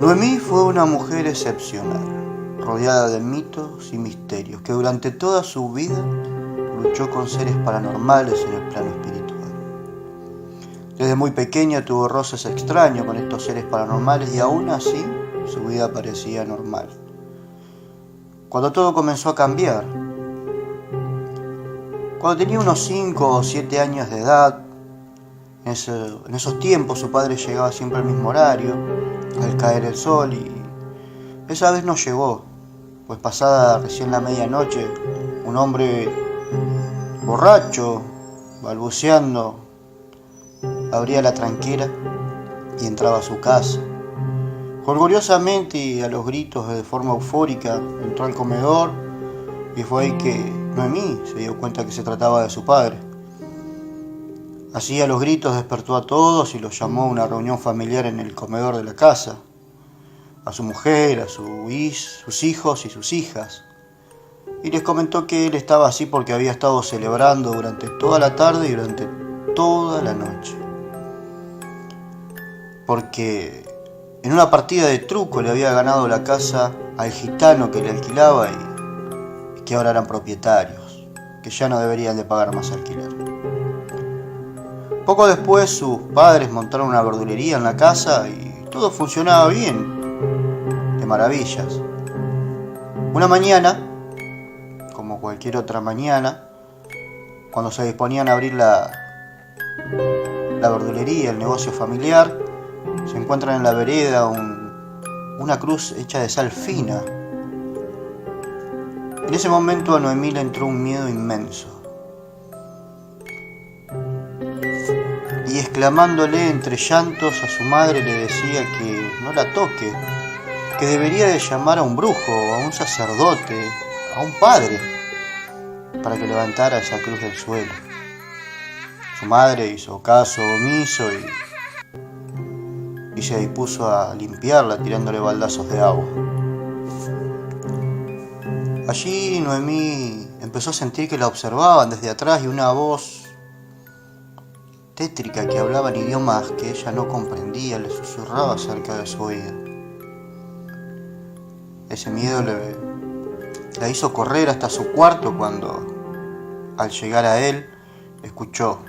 Noemí fue una mujer excepcional, rodeada de mitos y misterios, que durante toda su vida luchó con seres paranormales en el plano espiritual. Desde muy pequeña tuvo roces extraños con estos seres paranormales y aún así su vida parecía normal. Cuando todo comenzó a cambiar, cuando tenía unos 5 o 7 años de edad, en esos tiempos su padre llegaba siempre al mismo horario, al caer el sol, y esa vez no llegó, pues pasada recién la medianoche, un hombre borracho, balbuceando, abría la tranquera y entraba a su casa. Jolgoriosamente y a los gritos de forma eufórica entró al comedor y fue ahí que Noemí se dio cuenta que se trataba de su padre. Así a los gritos despertó a todos y los llamó a una reunión familiar en el comedor de la casa, a su mujer, a sus hijos y sus hijas, y les comentó que él estaba así porque había estado celebrando durante toda la tarde y durante toda la noche, porque en una partida de truco le había ganado la casa al gitano que le alquilaba y que ahora eran propietarios, que ya no deberían de pagar más alquiler. Poco después sus padres montaron una verdulería en la casa y todo funcionaba bien, de maravillas. Una mañana, como cualquier otra mañana, cuando se disponían a abrir la verdulería, el negocio familiar, se encuentran en la vereda una cruz hecha de sal fina. En ese momento a Noemí le entró un miedo inmenso. Y exclamándole entre llantos a su madre le decía que no la toque, que debería de llamar a un brujo, a un sacerdote, a un padre, para que levantara esa cruz del suelo. Su madre hizo caso omiso y se dispuso a limpiarla tirándole baldazos de agua. Allí Noemí empezó a sentir que la observaban desde atrás y una voz tétrica que hablaba en idiomas que ella no comprendía le susurraba cerca de su oído. Ese miedo la hizo correr hasta su cuarto cuando, al llegar a él, escuchó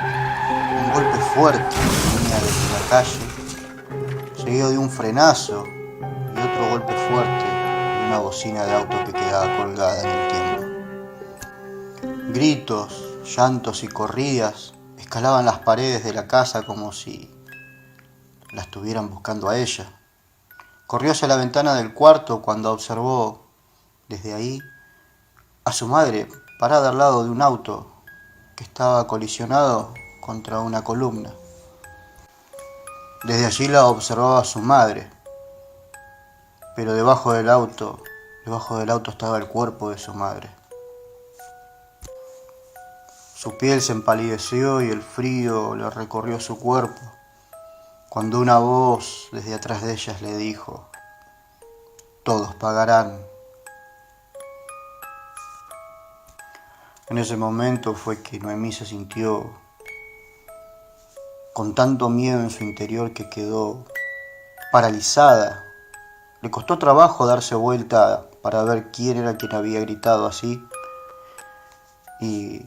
un golpe fuerte que venía desde la calle, seguido de un frenazo y otro golpe fuerte de una bocina de auto que quedaba colgada en el tiempo. Gritos, llantos y corridas escalaban las paredes de la casa como si la estuvieran buscando a ella. Corrió hacia la ventana del cuarto cuando observó desde ahí a su madre parada al lado de un auto que estaba colisionado contra una columna. Desde allí la observaba su madre, pero debajo del auto estaba el cuerpo de su madre. Su piel se empalideció y el frío le recorrió su cuerpo, cuando una voz desde atrás de ellas le dijo: todos pagarán. En ese momento fue que Noemí se sintió con tanto miedo en su interior que quedó paralizada. Le costó trabajo darse vuelta para ver quién era quien había gritado así, y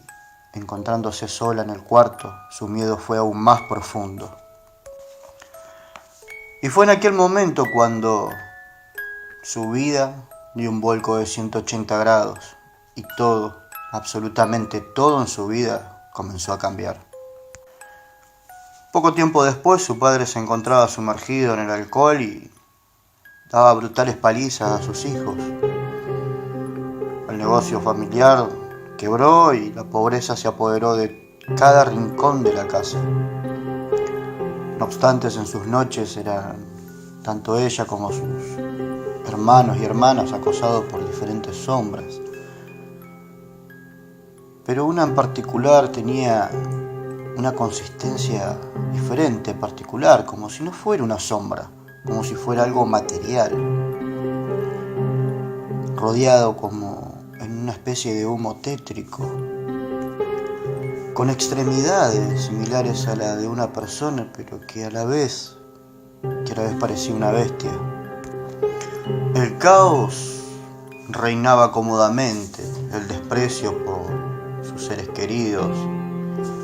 encontrándose sola en el cuarto, su miedo fue aún más profundo. Y fue en aquel momento cuando su vida dio un vuelco de 180 grados y todo, absolutamente todo en su vida comenzó a cambiar. Poco tiempo después su padre se encontraba sumergido en el alcohol y daba brutales palizas a sus hijos. El negocio familiar quebró y la pobreza se apoderó de cada rincón de la casa. No obstante, en sus noches eran tanto ella como sus hermanos y hermanas acosados por diferentes sombras. Pero una en particular tenía una consistencia diferente, particular, como si no fuera una sombra, como si fuera algo material, rodeado como en una especie de humo tétrico, con extremidades similares a la de una persona, pero que a la vez que a la vez parecía una bestia. El caos reinaba cómodamente, el desprecio por sus seres queridos,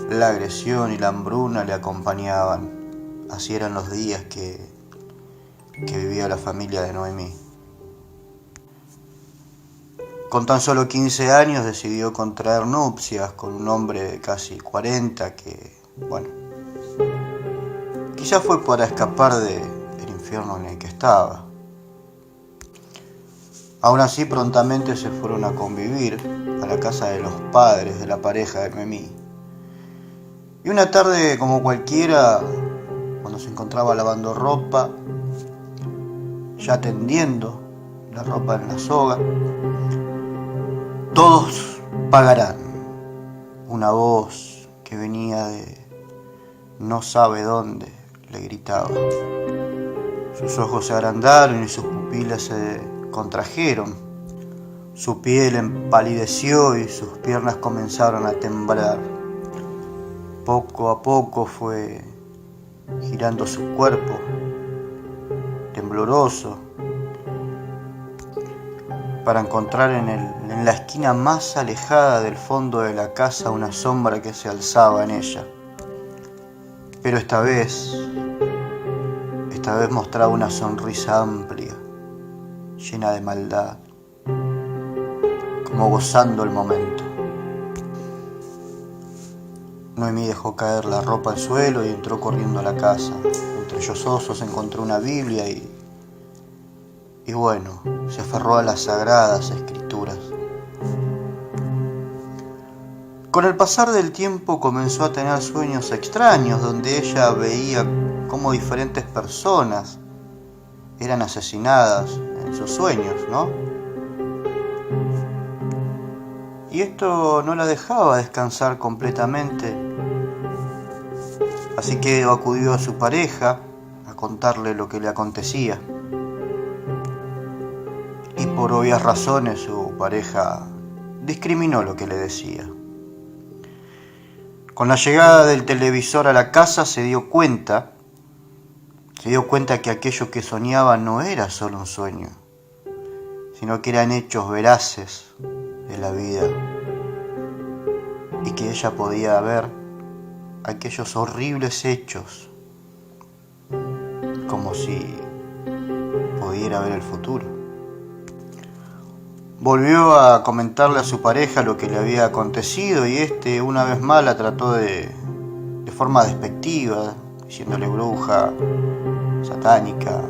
la agresión y la hambruna le acompañaban. Así eran los días que vivía la familia de Noemí. Con tan solo 15 años decidió contraer nupcias con un hombre de casi 40 que, bueno, quizás fue para escapar del infierno en el que estaba. Aún así, prontamente se fueron a convivir a la casa de los padres de la pareja de Noemí. Y una tarde como cualquiera, cuando se encontraba lavando ropa, ya tendiendo la ropa en la soga, todos pagarán. Una voz que venía de no sabe dónde le gritaba. Sus ojos se agrandaron y sus pupilas se contrajeron. Su piel empalideció y sus piernas comenzaron a temblar. Poco a poco fue girando su cuerpo, tembloroso, para encontrar en la esquina más alejada del fondo de la casa una sombra que se alzaba en ella. Pero esta vez mostraba una sonrisa amplia, llena de maldad, como gozando el momento. Noemí dejó caer la ropa al suelo y entró corriendo a la casa. Entre sollozos encontró una Biblia y bueno, se aferró a las sagradas escrituras. Con el pasar del tiempo comenzó a tener sueños extraños donde ella veía cómo diferentes personas eran asesinadas en sus sueños, ¿no? Y esto no la dejaba descansar completamente. Así que acudió a su pareja a contarle lo que le acontecía. Y por obvias razones su pareja discriminó lo que le decía. Con la llegada del televisor a la casa se dio cuenta que aquello que soñaba no era solo un sueño, sino que eran hechos veraces de la vida y que ella podía ver aquellos horribles hechos como si pudiera ver el futuro. Volvió a comentarle a su pareja lo que le había acontecido y una vez más la trató de forma despectiva, diciéndole bruja, satánica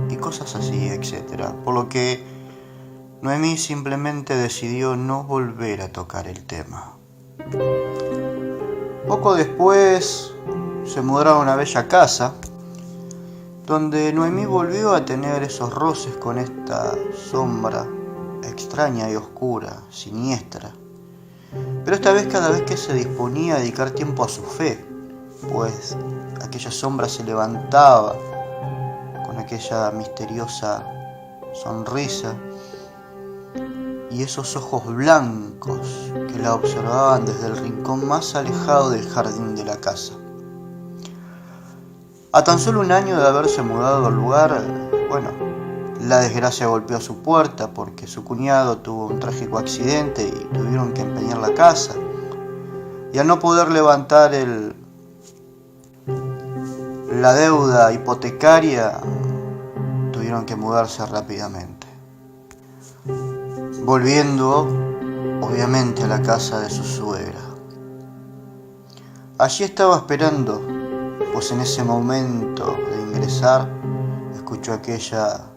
y cosas así, etc. Por lo que Noemí simplemente decidió no volver a tocar el tema. Poco después se mudaron a una bella casa donde Noemí volvió a tener esos roces con esta sombra extraña y oscura, siniestra. Pero esta vez cada vez que se disponía a dedicar tiempo a su fe, pues aquella sombra se levantaba con aquella misteriosa sonrisa y esos ojos blancos que la observaban desde el rincón más alejado del jardín de la casa. A tan solo un año de haberse mudado al lugar, la desgracia golpeó a su puerta porque su cuñado tuvo un trágico accidente y tuvieron que empeñar la casa. Y al no poder levantar la deuda hipotecaria, tuvieron que mudarse rápidamente. Volviendo, obviamente, a la casa de su suegra. Allí estaba esperando, pues en ese momento de ingresar, escuchó aquella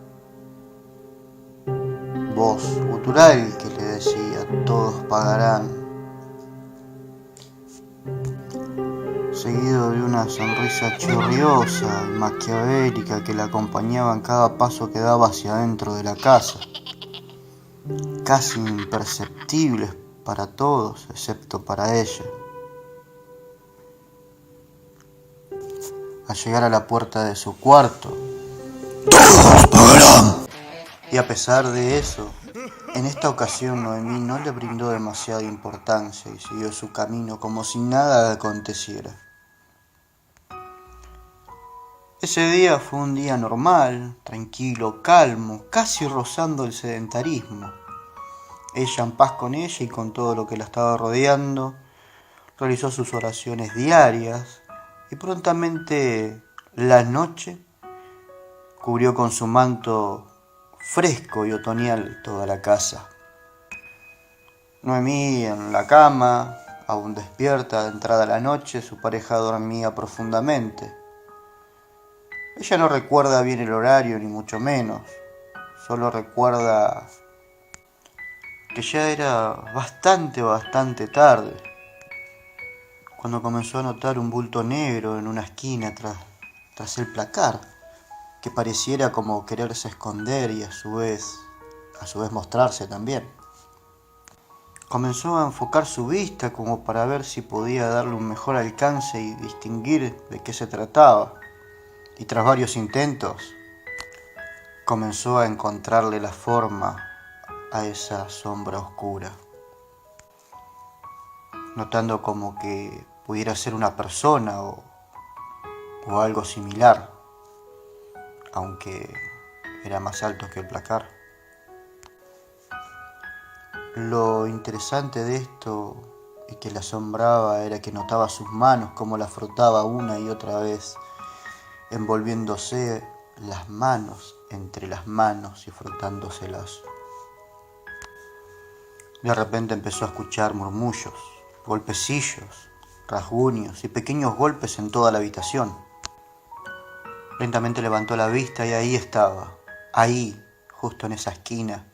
voz gutural que le decía: todos pagarán, seguido de una sonrisa chirriosa y maquiavélica que la acompañaba en cada paso que daba hacia adentro de la casa, casi imperceptibles para todos excepto para ella. Al llegar a la puerta de su cuarto, ¡todos pagarán! Y a pesar de eso, en esta ocasión Noemí no le brindó demasiada importancia y siguió su camino como si nada aconteciera. Ese día fue un día normal, tranquilo, calmo, casi rozando el sedentarismo. Ella en paz con ella y con todo lo que la estaba rodeando, realizó sus oraciones diarias y prontamente la noche cubrió con su manto fresco y otoñal toda la casa. Noemí en la cama, aún despierta, entrada la noche, su pareja dormía profundamente. Ella no recuerda bien el horario, ni mucho menos. Solo recuerda que ya era bastante tarde, cuando comenzó a notar un bulto negro en una esquina tras el placar, que pareciera como quererse esconder y a su vez mostrarse también. Comenzó a enfocar su vista como para ver si podía darle un mejor alcance y distinguir de qué se trataba. Y tras varios intentos, comenzó a encontrarle la forma a esa sombra oscura, notando como que pudiera ser una persona o algo similar, aunque era más alto que el placar. Lo interesante de esto y que le asombraba era que notaba sus manos, cómo las frotaba una y otra vez, envolviéndose las manos entre las manos y frotándoselas. De repente empezó a escuchar murmullos, golpecillos, rasguños y pequeños golpes en toda la habitación. Lentamente levantó la vista y ahí estaba, ahí, justo en esa esquina,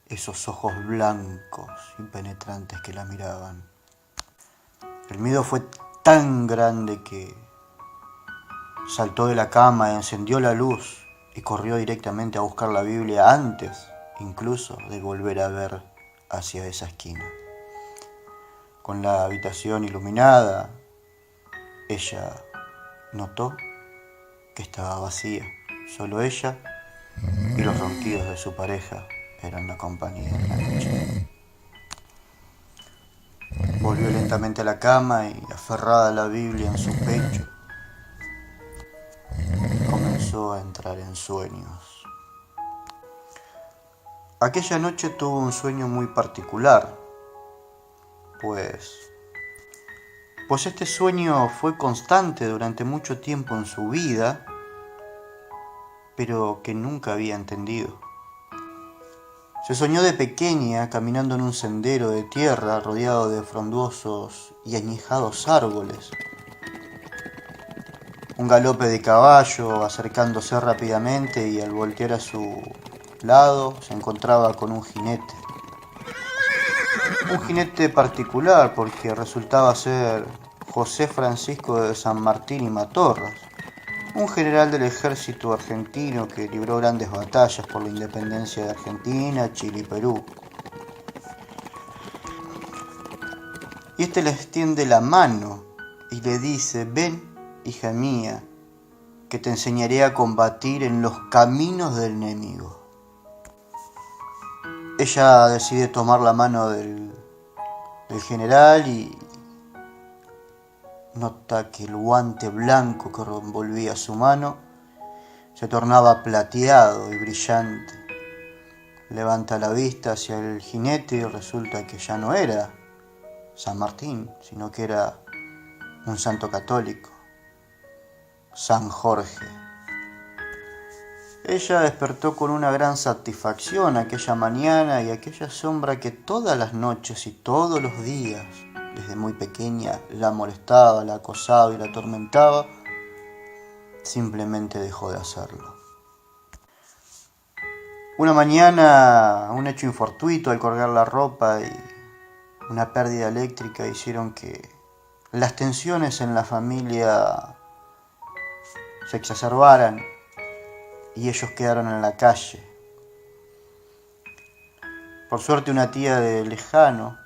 esos ojos blancos y penetrantes que la miraban. El miedo fue tan grande que saltó de la cama, encendió la luz y corrió directamente a buscar la Biblia antes, incluso, de volver a ver hacia esa esquina. Con la habitación iluminada, ella notó que estaba vacía. Solo ella y los ronquidos de su pareja eran la compañía de la noche. Volvió lentamente a la cama y, aferrada a la Biblia en su pecho, comenzó a entrar en sueños. Aquella noche tuvo un sueño muy particular, pues este sueño fue constante durante mucho tiempo en su vida, pero que nunca había entendido. Se soñó de pequeña caminando en un sendero de tierra rodeado de frondosos y añejados árboles. Un galope de caballo acercándose rápidamente y al voltear a su lado se encontraba con un jinete. Un jinete particular porque resultaba ser José Francisco de San Martín y Matorras, un general del ejército argentino que libró grandes batallas por la independencia de Argentina, Chile y Perú. Y este le extiende la mano y le dice: ven, hija mía, que te enseñaré a combatir en los caminos del enemigo. Ella decide tomar la mano del general y nota que el guante blanco que envolvía su mano se tornaba plateado y brillante. Levanta la vista hacia el jinete y resulta que ya no era San Martín, sino que era un santo católico, San Jorge. Ella despertó con una gran satisfacción aquella mañana y aquella sombra que todas las noches y todos los días, desde muy pequeña, la molestaba, la acosaba y la atormentaba, simplemente dejó de hacerlo. Una mañana, un hecho infortuito al colgar la ropa y una pérdida eléctrica hicieron que las tensiones en la familia se exacerbaran y ellos quedaron en la calle. Por suerte, una tía de lejano,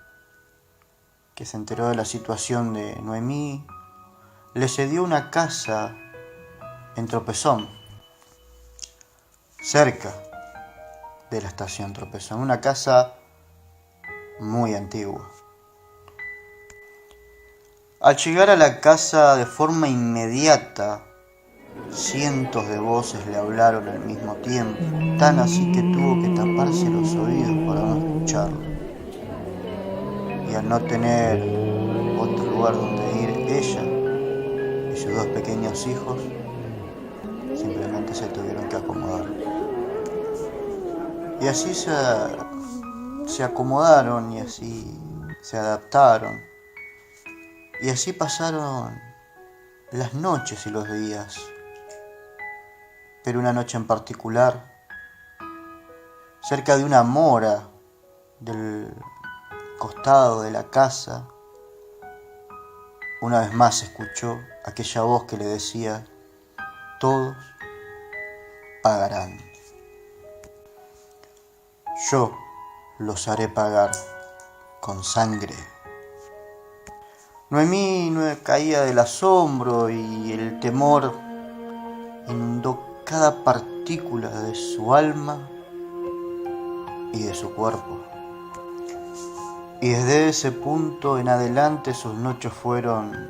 que se enteró de la situación de Noemí, le cedió una casa en Tropezón, cerca de la estación Tropezón, una casa muy antigua. Al llegar a la casa de forma inmediata, Cientos de voces le hablaron al mismo tiempo, tan así que tuvo que taparse los oídos para no escucharlo. Y al no tener otro lugar donde ir, ella y sus dos pequeños hijos simplemente se tuvieron que acomodar. Y así se acomodaron y así se adaptaron. Y así pasaron las noches y los días. Pero una noche en particular, cerca de una mora del costado de la casa, una vez más se escuchó aquella voz que le decía: todos pagarán. Yo los haré pagar con sangre. Noemí caía del asombro y el temor inundó cada partícula de su alma y de su cuerpo. Y desde ese punto en adelante sus noches fueron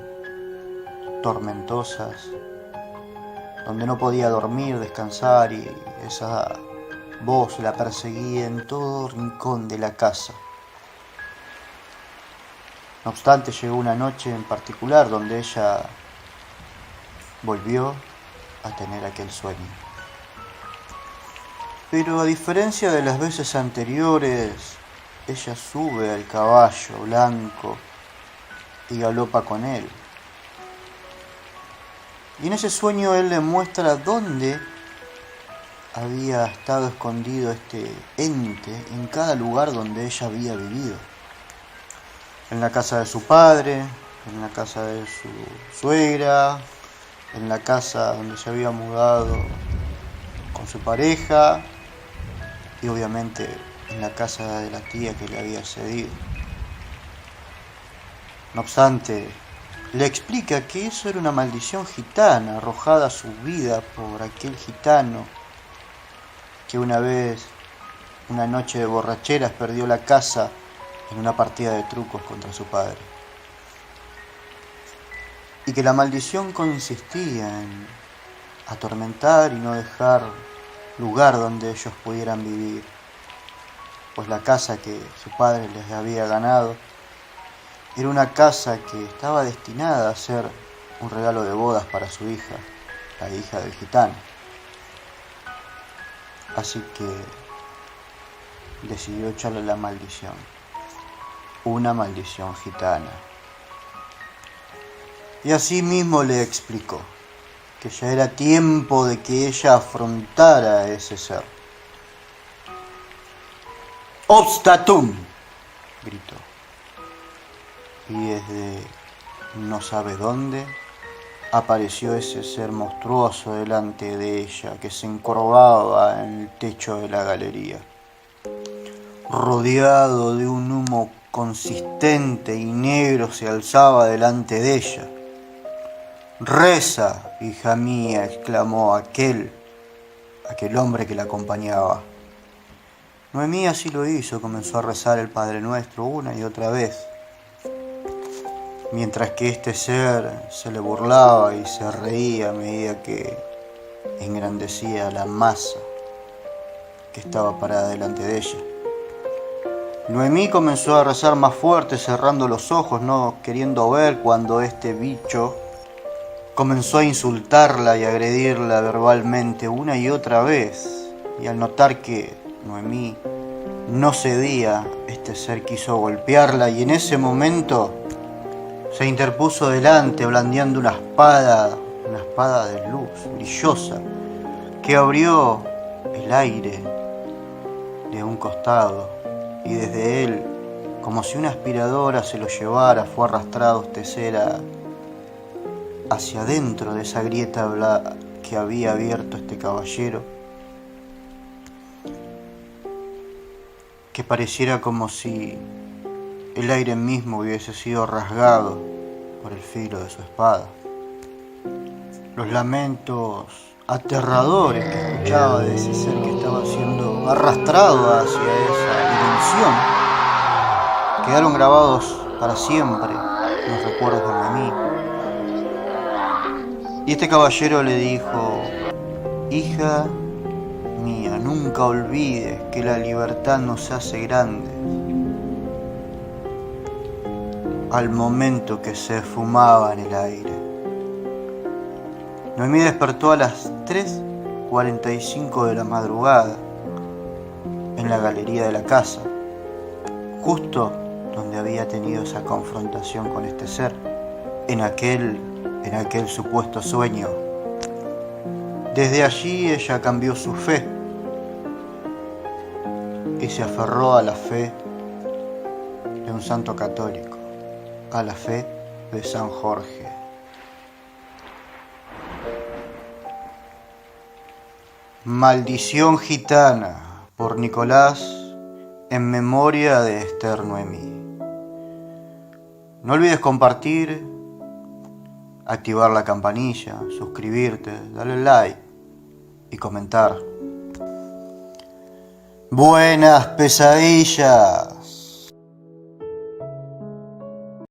tormentosas, donde no podía dormir, descansar, y esa voz la perseguía en todo rincón de la casa. No obstante, llegó una noche en particular donde ella volvió a tener aquel sueño. Pero a diferencia de las veces anteriores, ella sube al caballo blanco y galopa con él. Y en ese sueño él le muestra dónde había estado escondido este ente en cada lugar donde ella había vivido. En la casa de su padre, en la casa de su suegra, en la casa donde se había mudado con su pareja y obviamente en la casa de la tía que le había cedido. No obstante, le explica que eso era una maldición gitana arrojada a su vida por aquel gitano que una vez, una noche de borracheras, perdió la casa en una partida de trucos contra su padre. Y que la maldición consistía en atormentar y no dejar lugar donde ellos pudieran vivir, pues la casa que su padre les había ganado era una casa que estaba destinada a ser un regalo de bodas para su hija, la hija del gitano. Así que decidió echarle la maldición, una maldición gitana. Y así mismo le explicó que ya era tiempo de que ella afrontara a ese ser. ¡Obstatum!, gritó. Y desde no sabe dónde apareció ese ser monstruoso delante de ella, que se encorvaba en el techo de la galería, rodeado de un humo consistente y negro. Se alzaba delante de ella. «Reza, hija mía», exclamó aquel hombre que la acompañaba. Noemí así lo hizo, comenzó a rezar el Padre Nuestro una y otra vez, mientras que este ser se le burlaba y se reía a medida que engrandecía la masa que estaba parada delante de ella. Noemí comenzó a rezar más fuerte, cerrando los ojos, no queriendo ver, cuando este bicho comenzó a insultarla y agredirla verbalmente una y otra vez. Y al notar que Noemí no cedía, este ser quiso golpearla, y en ese momento se interpuso delante, blandiendo una espada de luz brillosa que abrió el aire de un costado, y desde él, como si una aspiradora se lo llevara, fue arrastrado este ser hacia adentro de esa grieta que había abierto este caballero, que pareciera como si el aire mismo hubiese sido rasgado por el filo de su espada. Los lamentos aterradores que escuchaba de ese ser que estaba siendo arrastrado hacia esa dimensión quedaron grabados para siempre en los recuerdos de Noemí. Y este caballero le dijo: hija mía, nunca olvides que la libertad nos hace grandes. Al momento que se fumaba en el aire, Noemí despertó a las 3:45 de la madrugada en la galería de la casa, justo donde había tenido esa confrontación con este ser, en aquel supuesto sueño. Desde allí ella cambió su fe y se aferró a la fe de un santo católico, a la fe de San Jorge. Maldición gitana, por Nicolás, en memoria de Esther Noemí. No olvides compartir, activar la campanilla, suscribirte, darle like y comentar. Buenas pesadillas.